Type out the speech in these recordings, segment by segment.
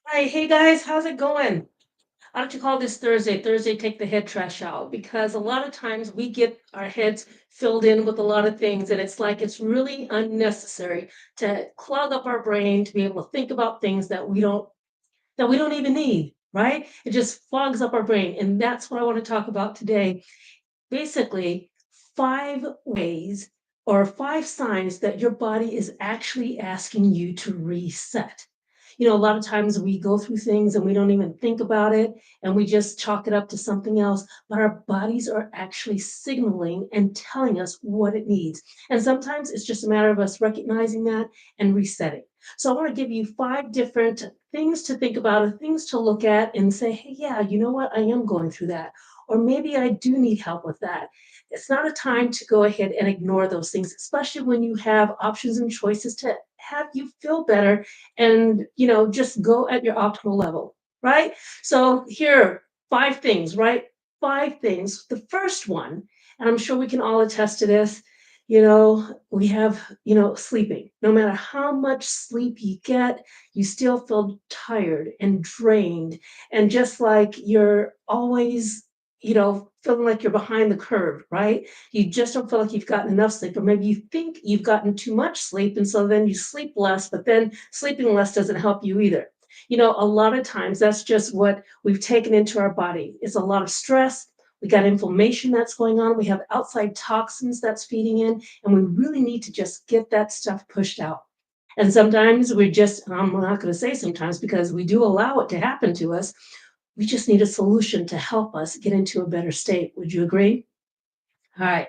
Hi, hey guys, how's it going? I like to call this Thursday. Thursday, take the head trash out because a lot of times we get our heads filled in with a lot of things, and it's like it's really unnecessary to clog up our brain to be able to think about things that we don't even need, right? It just fogs up our brain, and that's what I want to talk about today. Basically, 5 ways or 5 signs that your body is actually asking you to reset. A lot of times we go through things and we don't even think about it and we just chalk it up to something else, but our bodies are actually signaling and telling us what it needs. And sometimes it's just a matter of us recognizing that and resetting. So I want to give you 5 different things to think about or things to look at and say, hey, yeah, you know what? I am going through that, or maybe I do need help with that. It's not a time to go ahead and ignore those things, especially when you have options and choices to have you feel better and, just go at your optimal level, right? So here are 5 things, right? 5 things. The first one, and I'm sure we can all attest to this, we have, sleeping. No matter how much sleep you get, you still feel tired and drained and just like you're always feeling like you're behind the curve, right? You just don't feel like you've gotten enough sleep, or maybe you think you've gotten too much sleep, and so then you sleep less, but then sleeping less doesn't help you either. A lot of times that's just what we've taken into our body. It's a lot of stress. We got inflammation that's going on. We have outside toxins that's feeding in, and we really need to just get that stuff pushed out. And sometimes we just, and I'm not going to say sometimes because we do allow it to happen to us, we just need a solution to help us get into a better state. Would you agree? All right.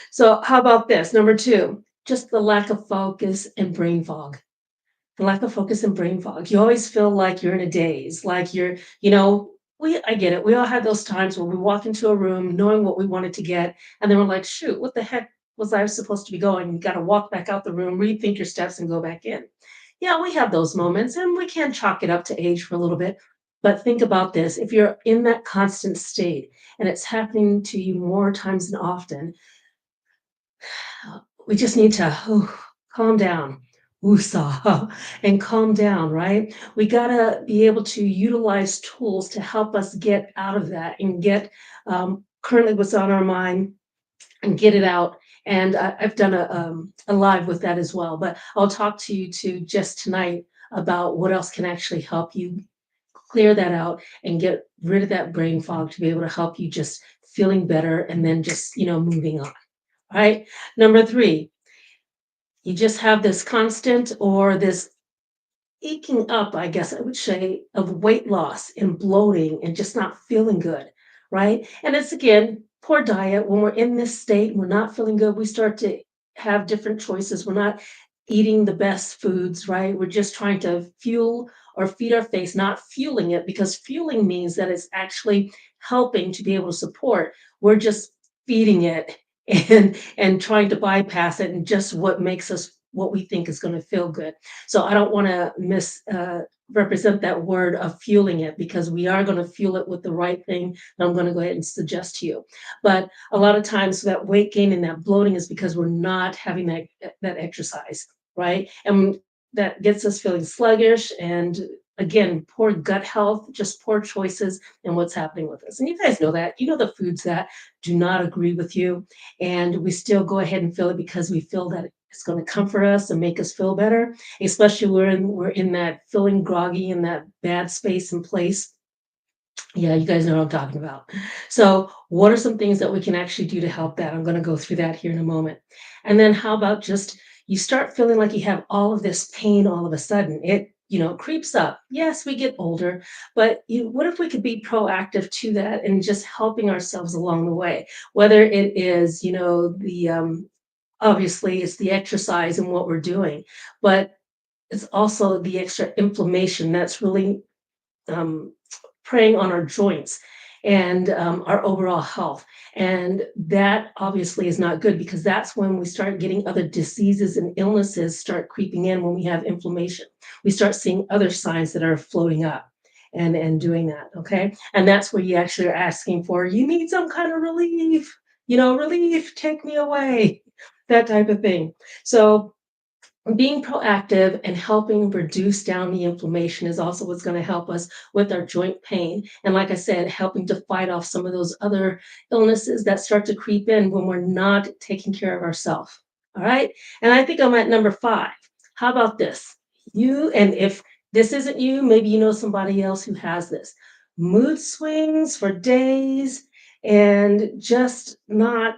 So, how about this? Number two, just the lack of focus and brain fog. The lack of focus and brain fog. You always feel like you're in a daze, like I get it. We all have those times where we walk into a room knowing what we wanted to get, and then we're like, shoot, what the heck was I supposed to be going? You got to walk back out the room, rethink your steps, and go back in. Yeah, we have those moments, and we can chalk it up to age for a little bit. But think about this, if you're in that constant state and it's happening to you more times than often, we just need to calm down, woosah, and calm down, right? We gotta be able to utilize tools to help us get out of that and get currently what's on our mind and get it out. And I've done a live with that as well, but I'll talk to you too just tonight about what else can actually help you clear that out and get rid of that brain fog to be able to help you just feeling better and then just, moving on. Right. Number three, you just have this constant or this eking up, I guess I would say, of weight loss and bloating and just not feeling good, right? And it's again, poor diet. When we're in this state, we're not feeling good, we start to have different choices. We're not eating the best foods, right? We're just trying to fuel or feed our face, not fueling it, because fueling means that it's actually helping to be able to support. We're just feeding it and trying to bypass it and just what makes us what we think is going to feel good. So I don't want to represent that word of fueling it because we are going to fuel it with the right thing that I'm going to go ahead and suggest to you. But a lot of times that weight gain and that bloating is because we're not having that exercise, right? And that gets us feeling sluggish and again, poor gut health, just poor choices and what's happening with us. And you guys know that. You know the foods that do not agree with you, and we still go ahead and feel it because we feel that it's going to comfort us and make us feel better, especially we're in that feeling groggy in that bad space and place. Yeah, you guys know what I'm talking about. So, what are some things that we can actually do to help that? I'm going to go through that here in a moment. And then, how about just you start feeling like you have all of this pain all of a sudden? It creeps up. Yes, we get older, but what if we could be proactive to that and just helping ourselves along the way? Whether it is, the obviously it's the exercise and what we're doing, but it's also the extra inflammation that's really um, preying on our joints and our overall health. And that obviously is not good because that's when we start getting other diseases and illnesses start creeping in when we have inflammation. We start seeing other signs that are floating up and doing that. Okay. And that's where you actually are asking for, you need some kind of relief, relief, take me away, that type of thing. So Being proactive and helping reduce down the inflammation is also what's going to help us with our joint pain. And like I said, helping to fight off some of those other illnesses that start to creep in when we're not taking care of ourselves. All right. And I think I'm at number five. How about this? You, and if this isn't you, maybe you know somebody else who has this mood swings for days and just not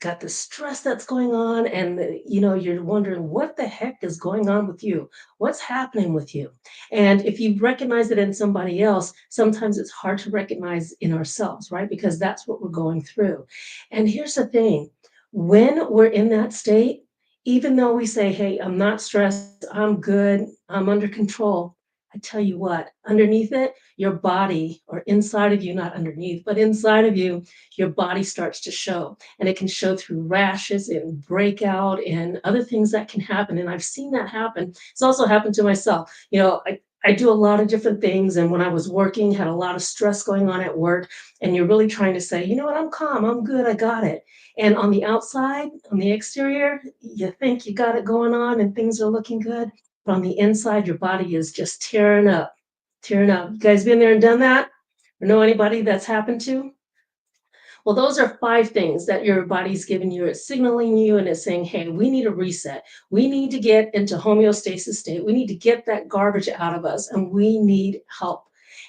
got the stress that's going on, and you're wondering what the heck is going on with you, what's happening with you. And if you recognize it in somebody else, sometimes it's hard to recognize in ourselves, right? Because that's what we're going through. And here's the thing, when we're in that state, even though we say, hey, I'm not stressed, I'm good, I'm under control, I tell you what, underneath it, your body, or inside of you, not underneath, but inside of you, your body starts to show, and it can show through rashes and breakout and other things that can happen. And I've seen that happen. It's also happened to myself. I do a lot of different things. And when I was working, had a lot of stress going on at work, and you're really trying to say, you know what, I'm calm, I'm good, I got it. And on the outside, on the exterior, you think you got it going on and things are looking good. But on the inside, your body is just tearing up, tearing up. You guys been there and done that? Or know anybody that's happened to? Well, those are five things that your body's giving you. It's signaling you and it's saying, hey, we need a reset. We need to get into homeostasis state. We need to get that garbage out of us and we need help.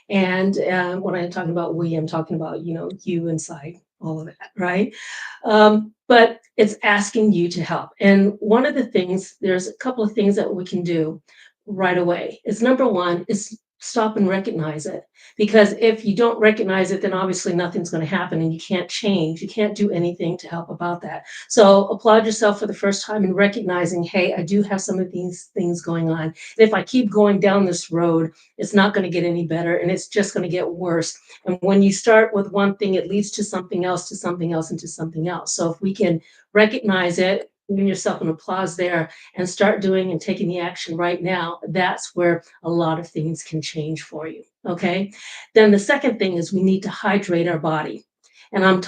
And when I'm talking about we, I'm talking about, you inside all of that, right? But it's asking you to help. And one of the things, there's a couple of things that we can do right away. Is number one is stop and recognize it, because if you don't recognize it, then obviously nothing's going to happen and you can't change. You can't do anything to help about that. So applaud yourself for the first time in recognizing, hey, I do have some of these things going on. And if I keep going down this road, it's not going to get any better and it's just going to get worse. And when you start with one thing, it leads to something else, to something else, and to something else. So if we can recognize it, giving yourself an applause there, and start doing and taking the action right now, that's where a lot of things can change for you. Okay. Then the second thing is we need to hydrate our body. And I'm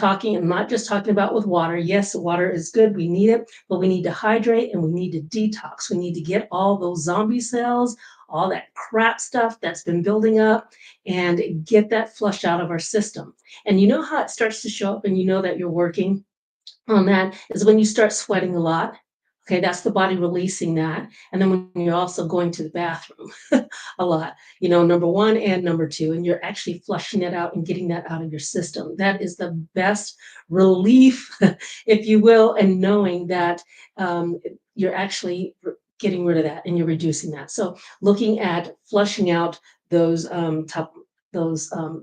not just talking about with water. Yes, water is good. We need it, but we need to hydrate and we need to detox. We need to get all those zombie cells, all that crap stuff that's been building up, and get that flushed out of our system. And you know how it starts to show up and you know that you're working on that is when you start sweating a lot. Okay, that's the body releasing that. And then when you're also going to the bathroom a lot, number one and number two, and you're actually flushing it out and getting that out of your system. That is the best relief, if you will, and knowing that you're actually getting rid of that and you're reducing that. So looking at flushing out those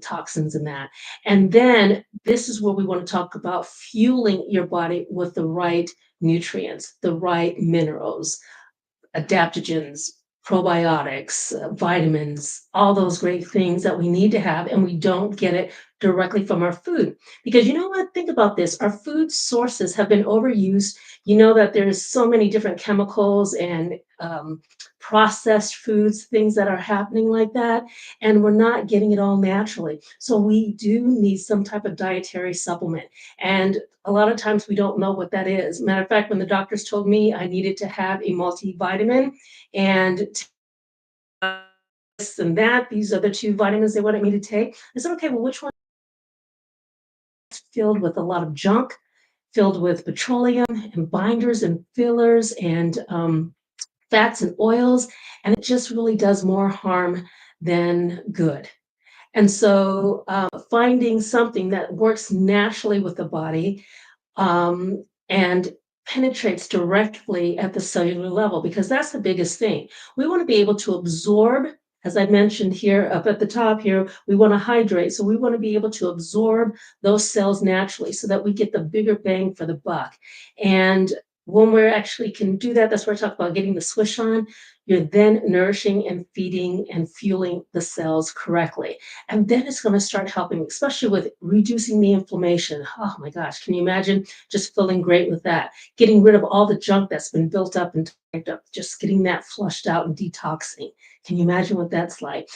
toxins and that. And then this is where we want to talk about fueling your body with the right nutrients, the right minerals, adaptogens, probiotics, vitamins, all those great things that we need to have, and we don't get it directly from our food. Because you know what? Think about this. Our food sources have been overused. You know that there's so many different chemicals and processed foods, things that are happening like that, and we're not getting it all naturally. So we do need some type of dietary supplement. And a lot of times we don't know what that is. Matter of fact, when the doctors told me I needed to have a multivitamin and this and that, these are the two vitamins they wanted me to take. I said, okay, well, which one is filled with a lot of junk, filled with petroleum and binders and fillers and fats and oils, and it just really does more harm than good. And so finding something that works naturally with the body and penetrates directly at the cellular level, because that's the biggest thing. We want to be able to absorb, as I mentioned here up at the top here, we want to hydrate. So we want to be able to absorb those cells naturally so that we get the bigger bang for the buck. And when we actually can do that, that's where I talk about getting the swish on. You're then nourishing and feeding and fueling the cells correctly. And then it's going to start helping, especially with reducing the inflammation. Oh my gosh, can you imagine just feeling great with that? Getting rid of all the junk that's been built up and typed up, just getting that flushed out and detoxing. Can you imagine what that's like?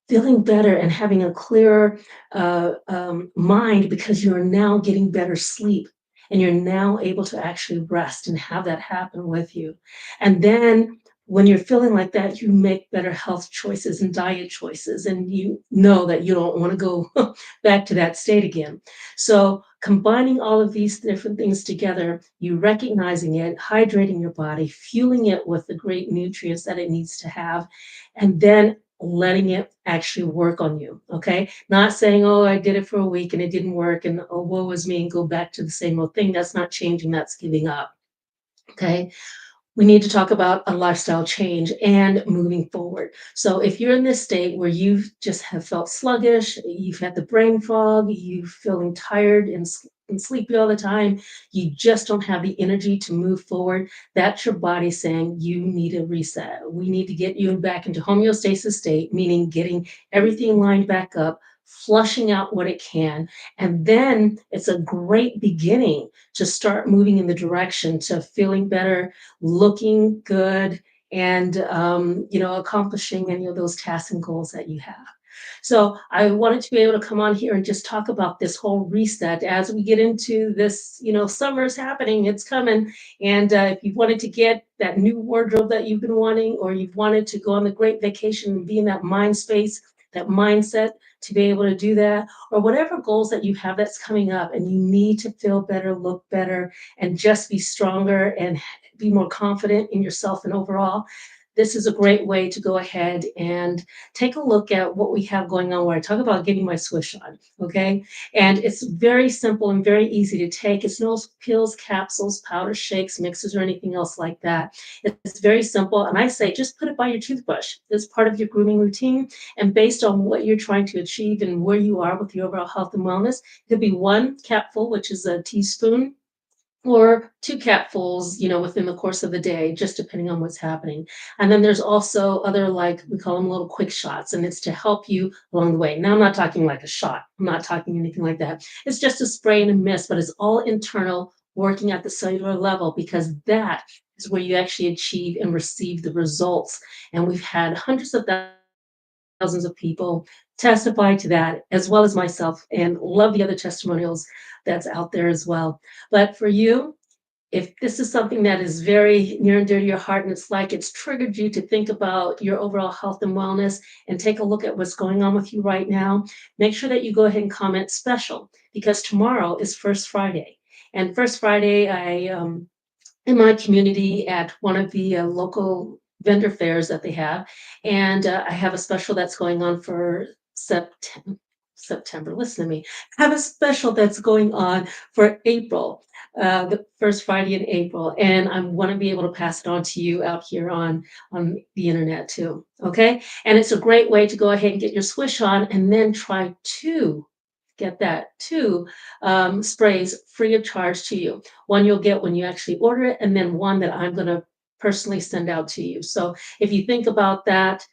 Feeling better and having a clearer mind because you're now getting better sleep. and you're now able to actually rest and have that happen with you. And then when you're feeling like that, you make better health choices and diet choices, and you know that you don't want to go back to that state again. So, combining all of these different things together, you recognizing it, hydrating your body, fueling it with the great nutrients that it needs to have, and then letting it actually work on you. Okay. Not saying, oh, I did it for a week and it didn't work, and oh, woe was me, and go back to the same old thing. That's not changing, that's giving up. Okay, we need to talk about a lifestyle change and moving forward. So if you're in this state where you just have felt sluggish, you've had the brain fog, you feeling tired and sleepy all the time, you just don't have the energy to move forward, that's your body saying you need a reset. We need to get you back into homeostasis state, meaning getting everything lined back up, flushing out what it can. And then it's a great beginning to start moving in the direction to feeling better, looking good, and accomplishing any of those tasks and goals that you have. So I wanted to be able to come on here and just talk about this whole reset as we get into this. Summer's happening, it's coming. And if you wanted to get that new wardrobe that you've been wanting, or you've wanted to go on the great vacation and be in that mind space, that mindset to be able to do that, or whatever goals that you have that's coming up, and you need to feel better, look better, and just be stronger and be more confident in yourself and overall, this is a great way to go ahead and take a look at what we have going on, where I talk about getting my swish on. Okay. And it's very simple and very easy to take. It's no pills, capsules, powder, shakes, mixes, or anything else like that. It's very simple. And I say just put it by your toothbrush. It's part of your grooming routine. And based on what you're trying to achieve and where you are with your overall health and wellness, it could be one capful, which is a teaspoon, or two capfuls, within the course of the day, just depending on what's happening. And then there's also other, like we call them little quick shots, and it's to help you along the way. Now, I'm not talking like a shot, I'm not talking anything like that. It's just a spray and a mist, but it's all internal, working at the cellular level, because that is where you actually achieve and receive the results. And we've had hundreds of thousands of people testify to that, as well as myself, and love the other testimonials that's out there as well. But for you, if this is something that is very near and dear to your heart, and it's like it's triggered you to think about your overall health and wellness and take a look at what's going on with you right now, make sure that you go ahead and comment special, because tomorrow is First Friday. And First Friday, in my community at one of the local vendor fairs that they have. And I have a special that's going on for September. Listen to me. I have a special that's going on for April, the first Friday in April, and I want to be able to pass it on to you out here on the internet too. Okay, and it's a great way to go ahead and get your swish on, and then try to get that two sprays free of charge to you. One you'll get when you actually order it, and then one that I'm going to personally send out to you. So if you think about that,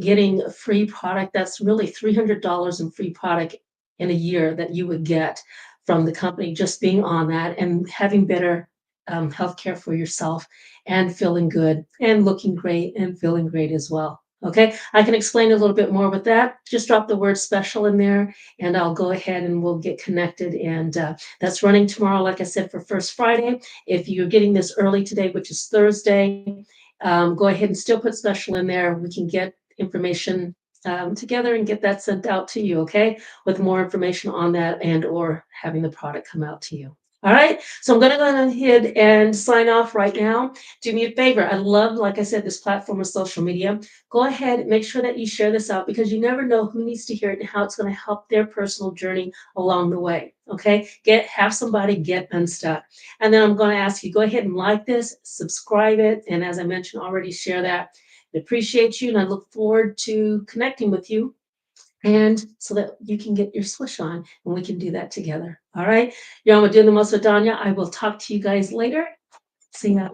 getting a free product, that's really $300 in free product in a year that you would get from the company, just being on that and having better health care for yourself, and feeling good and looking great and feeling great as well. Okay, I can explain a little bit more with that. Just drop the word special in there, and I'll go ahead and we'll get connected. And that's running tomorrow, like I said, for First Friday. If you're getting this early today, which is Thursday, go ahead and still put special in there. We can get information together and get that sent out to you, okay, with more information on that, and or having the product come out to you. All right, so I'm going to go ahead and sign off right now. Do me a favor. I love, like I said, this platform of social media. Go ahead, make sure that you share this out, because you never know who needs to hear it and how it's going to help their personal journey along the way. Okay, have somebody get unstuck. And then I'm going to ask you, go ahead and like this, subscribe it, and as I mentioned already, share that. I appreciate you, and I look forward to connecting with you, and so that you can get your swish on, and we can do that together. All right, you're on with Doing the Most with Danya. I will talk to you guys later. See ya.